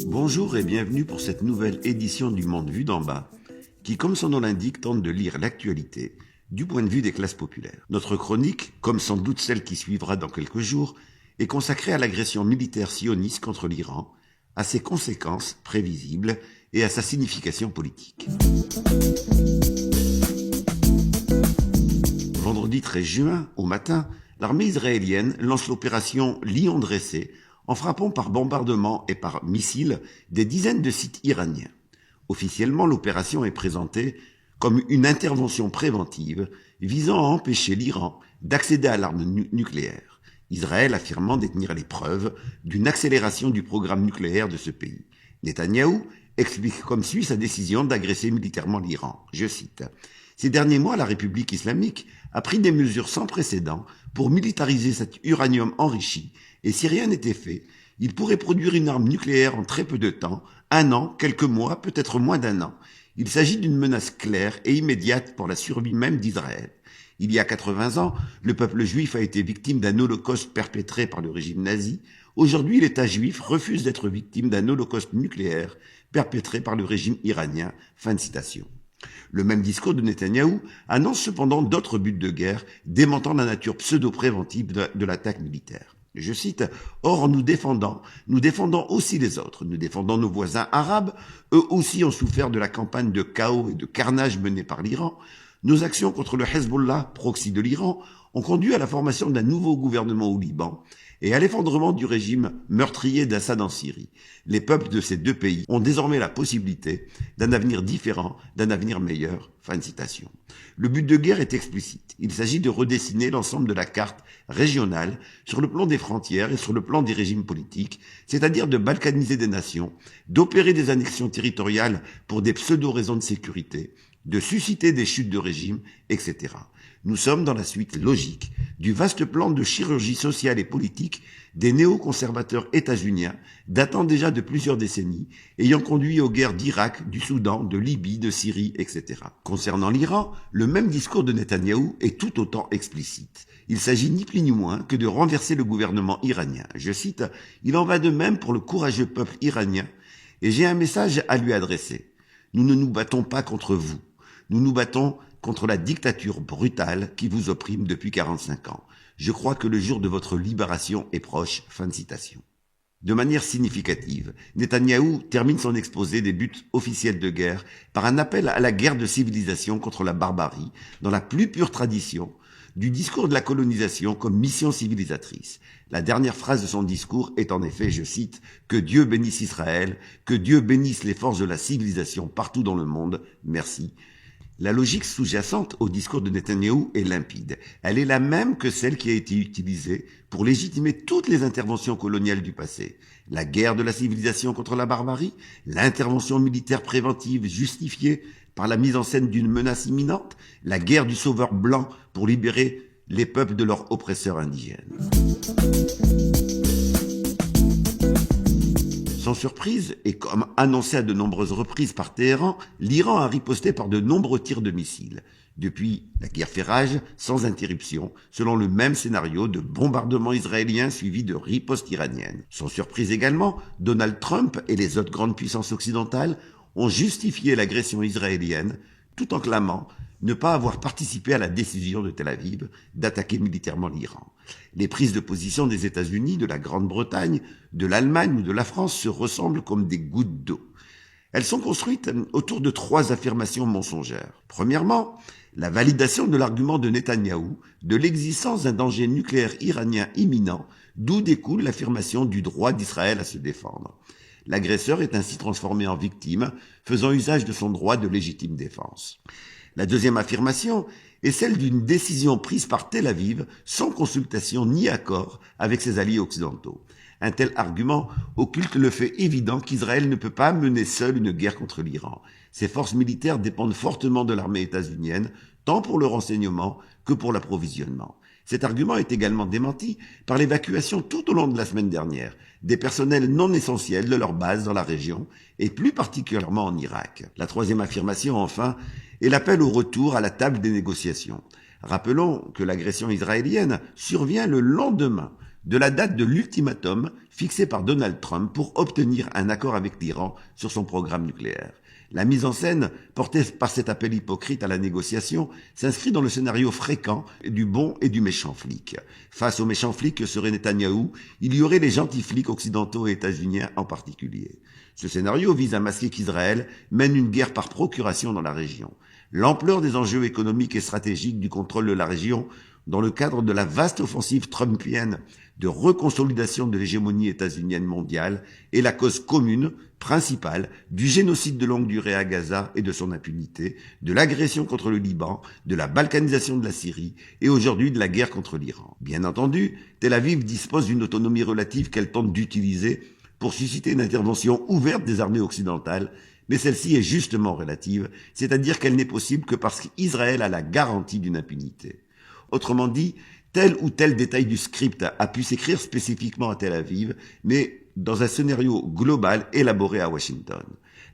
Bonjour et bienvenue pour cette nouvelle édition du Monde vu d'en bas, qui, comme son nom l'indique, tente de lire l'actualité du point de vue des classes populaires. Notre chronique, comme sans doute celle qui suivra dans quelques jours, est consacrée à l'agression militaire sioniste contre l'Iran, à ses conséquences prévisibles et à sa signification politique. Vendredi 13 juin, au matin, l'armée israélienne lance l'opération Lion dressé en frappant par bombardement et par missiles des dizaines de sites iraniens. Officiellement, l'opération est présentée comme une intervention préventive visant à empêcher l'Iran d'accéder à l'arme nucléaire, Israël affirmant détenir les preuves d'une accélération du programme nucléaire de ce pays. Netanyahou explique comme suit sa décision d'agresser militairement l'Iran. Je cite : « Ces derniers mois, la République islamique a pris des mesures sans précédent pour militariser cet uranium enrichi, et si rien n'était fait, il pourrait produire une arme nucléaire en très peu de temps, un an, quelques mois, peut-être moins d'un an. Il s'agit d'une menace claire et immédiate pour la survie même d'Israël. Il y a 80 ans, le peuple juif a été victime d'un holocauste perpétré par le régime nazi. Aujourd'hui, l'État juif refuse d'être victime d'un holocauste nucléaire perpétré par le régime iranien. » Fin de citation. Le même discours de Netanyahou annonce cependant d'autres buts de guerre, démentant la nature pseudo-préventive de l'attaque militaire. Je cite : « Or, nous défendons aussi les autres. Nous défendons nos voisins arabes. Eux aussi ont souffert de la campagne de chaos et de carnage menée par l'Iran. Nos actions contre le Hezbollah, proxy de l'Iran, ont conduit à la formation d'un nouveau gouvernement au Liban et à l'effondrement du régime meurtrier d'Assad en Syrie. Les peuples de ces deux pays ont désormais la possibilité d'un avenir différent, d'un avenir meilleur. » Fin de citation. Le but de guerre est explicite. Il s'agit de redessiner l'ensemble de la carte régionale sur le plan des frontières et sur le plan des régimes politiques, c'est-à-dire de balkaniser des nations, d'opérer des annexions territoriales pour des pseudo-raisons de sécurité, de susciter des chutes de régime, etc. Nous sommes dans la suite logique du vaste plan de chirurgie sociale et politique des néoconservateurs états-uniens datant déjà de plusieurs décennies, ayant conduit aux guerres d'Irak, du Soudan, de Libye, de Syrie, etc. Concernant l'Iran, le même discours de Netanyahou est tout autant explicite. Il s'agit ni plus ni moins que de renverser le gouvernement iranien. Je cite : « Il en va de même pour le courageux peuple iranien, et j'ai un message à lui adresser. Nous ne nous battons pas contre vous. Nous nous battons contre la dictature brutale qui vous opprime depuis 45 ans. Je crois que le jour de votre libération est proche. » Fin de citation. De manière significative, Netanyahou termine son exposé des buts officiels de guerre par un appel à la guerre de civilisation contre la barbarie, dans la plus pure tradition du discours de la colonisation comme mission civilisatrice. La dernière phrase de son discours est en effet, je cite, « Que Dieu bénisse Israël, que Dieu bénisse les forces de la civilisation partout dans le monde. Merci. » La logique sous-jacente au discours de Netanyahou est limpide. Elle est la même que celle qui a été utilisée pour légitimer toutes les interventions coloniales du passé. La guerre de la civilisation contre la barbarie, l'intervention militaire préventive justifiée par la mise en scène d'une menace imminente, la guerre du sauveur blanc pour libérer les peuples de leurs oppresseurs indigènes. Sans surprise, et comme annoncé à de nombreuses reprises par Téhéran, l'Iran a riposté par de nombreux tirs de missiles. Depuis, la guerre fait rage, sans interruption, selon le même scénario de bombardement israélien suivi de riposte iranienne. Sans surprise également, Donald Trump et les autres grandes puissances occidentales ont justifié l'agression israélienne tout en clamant ne pas avoir participé à la décision de Tel Aviv d'attaquer militairement l'Iran. Les prises de position des États-Unis, de la Grande-Bretagne, de l'Allemagne ou de la France se ressemblent comme des gouttes d'eau. Elles sont construites autour de 3 affirmations mensongères. Premièrement, la validation de l'argument de Netanyahou de l'existence d'un danger nucléaire iranien imminent, d'où découle l'affirmation du droit d'Israël à se défendre. L'agresseur est ainsi transformé en victime, faisant usage de son droit de légitime défense. La deuxième affirmation est celle d'une décision prise par Tel Aviv sans consultation ni accord avec ses alliés occidentaux. Un tel argument occulte le fait évident qu'Israël ne peut pas mener seul une guerre contre l'Iran. Ses forces militaires dépendent fortement de l'armée états-unienne, tant pour le renseignement que pour l'approvisionnement. Cet argument est également démenti par l'évacuation tout au long de la semaine dernière des personnels non essentiels de leur base dans la région et plus particulièrement en Irak. La troisième affirmation, enfin, et l'appel au retour à la table des négociations. Rappelons que l'agression israélienne survient le lendemain de la date de l'ultimatum fixé par Donald Trump pour obtenir un accord avec l'Iran sur son programme nucléaire. La mise en scène, portée par cet appel hypocrite à la négociation, s'inscrit dans le scénario fréquent du bon et du méchant flic. Face au méchant flic que serait Netanyahou, il y aurait les gentils flics occidentaux et états-uniens en particulier. Ce scénario vise à masquer qu'Israël mène une guerre par procuration dans la région. L'ampleur des enjeux économiques et stratégiques du contrôle de la région dans le cadre de la vaste offensive trumpienne de reconsolidation de l'hégémonie états-unienne mondiale est la cause commune, principale, du génocide de longue durée à Gaza et de son impunité, de l'agression contre le Liban, de la balkanisation de la Syrie et aujourd'hui de la guerre contre l'Iran. Bien entendu, Tel Aviv dispose d'une autonomie relative qu'elle tente d'utiliser pour susciter une intervention ouverte des armées occidentales, mais celle-ci est justement relative, c'est-à-dire qu'elle n'est possible que parce qu'Israël a la garantie d'une impunité. Autrement dit, tel ou tel détail du script a pu s'écrire spécifiquement à Tel Aviv, mais dans un scénario global élaboré à Washington.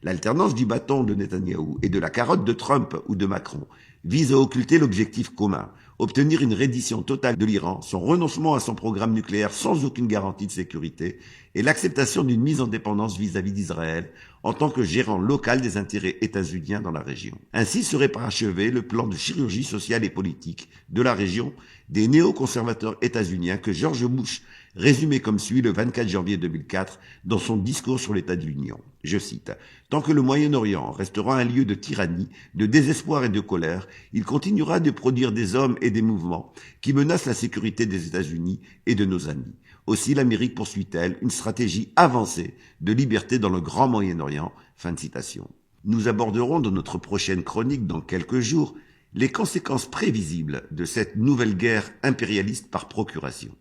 L'alternance du bâton de Netanyahou et de la carotte de Trump ou de Macron vise à occulter l'objectif commun, obtenir une reddition totale de l'Iran, son renoncement à son programme nucléaire sans aucune garantie de sécurité et l'acceptation d'une mise en dépendance vis-à-vis d'Israël en tant que gérant local des intérêts états-uniens dans la région. Ainsi serait parachevé le plan de chirurgie sociale et politique de la région des néoconservateurs états-uniens que George Bush résumait comme suit le 24 janvier 2004 dans son discours sur l'état de l'Union. Je cite, « Tant que le Moyen-Orient restera un lieu de tyrannie, de désespoir et de colère, il continuera de produire des hommes et des mouvements qui menacent la sécurité des États-Unis et de nos amis. Aussi l'Amérique poursuit-elle une stratégie avancée de liberté dans le grand Moyen-Orient. » Fin de citation. Nous aborderons dans notre prochaine chronique dans quelques jours les conséquences prévisibles de cette nouvelle guerre impérialiste par procuration,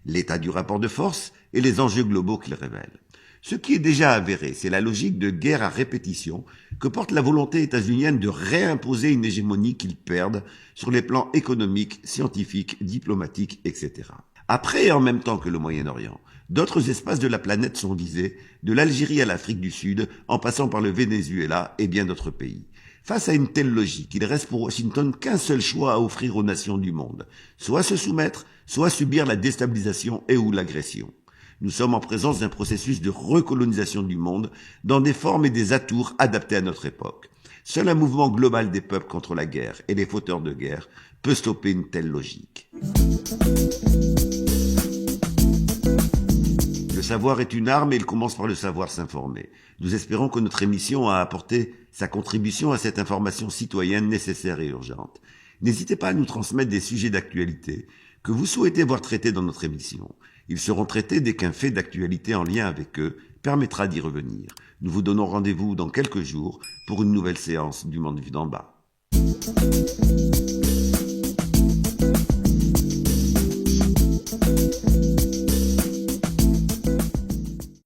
l'état du rapport de force et les enjeux globaux qu'il révèle. Ce qui est déjà avéré, c'est la logique de guerre à répétition que porte la volonté états-unienne de réimposer une hégémonie qu'ils perdent sur les plans économiques, scientifiques, diplomatiques, etc. Après et en même temps que le Moyen-Orient, d'autres espaces de la planète sont visés, de l'Algérie à l'Afrique du Sud, en passant par le Venezuela et bien d'autres pays. Face à une telle logique, il reste pour Washington qu'un seul choix à offrir aux nations du monde, soit se soumettre, soit subir la déstabilisation et ou l'agression. Nous sommes en présence d'un processus de recolonisation du monde dans des formes et des atours adaptés à notre époque. Seul un mouvement global des peuples contre la guerre et les fauteurs de guerre peut stopper une telle logique. Le savoir est une arme et il commence par le savoir s'informer. Nous espérons que notre émission a apporté sa contribution à cette information citoyenne nécessaire et urgente. N'hésitez pas à nous transmettre des sujets d'actualité que vous souhaitez voir traités dans notre émission. Ils seront traités dès qu'un fait d'actualité en lien avec eux permettra d'y revenir. Nous vous donnons rendez-vous dans quelques jours pour une nouvelle séance du Monde vu d'en bas.